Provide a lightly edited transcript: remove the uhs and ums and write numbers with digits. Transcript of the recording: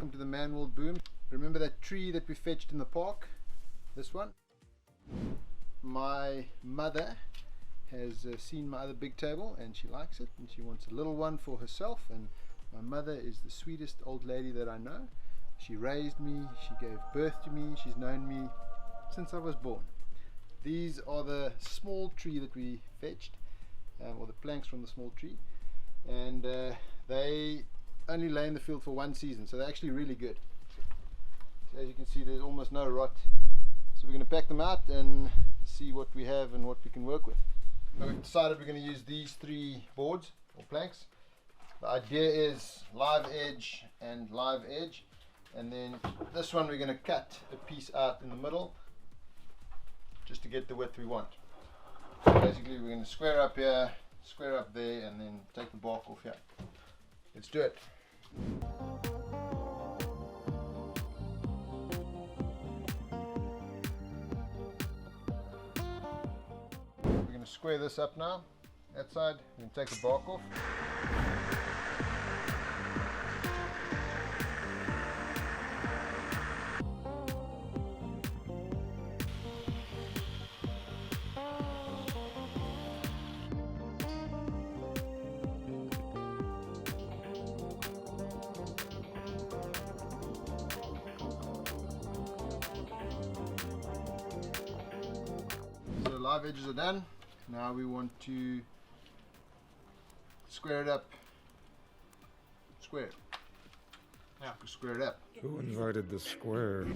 Welcome to the man-wheeled boom. Remember that tree that we fetched in the park? This one? My mother has seen my other big table and she likes it, and she wants a little one for herself. And my mother is the sweetest old lady that I know. She raised me, she gave birth to me, she's known me since I was born. These are the small tree that we fetched, or the planks from the small tree, and they only lay in the field for one season, so they're actually really good. So as you can see, there's almost no rot, so we're going to pack them out and see what we have and what we can work with. So we've decided we're going to use these 3 boards or planks. The idea is live edge and live edge, and then this one we're going to cut a piece out in the middle just to get the width we want. So basically we're going to square up here, square up there, and then take the bark off here. Let's do it. We're going to square this up now. That side, we can take the bark off. So the live edges are done. Now we want to square it up. Square it. Yeah. Square it up. Who invited the square?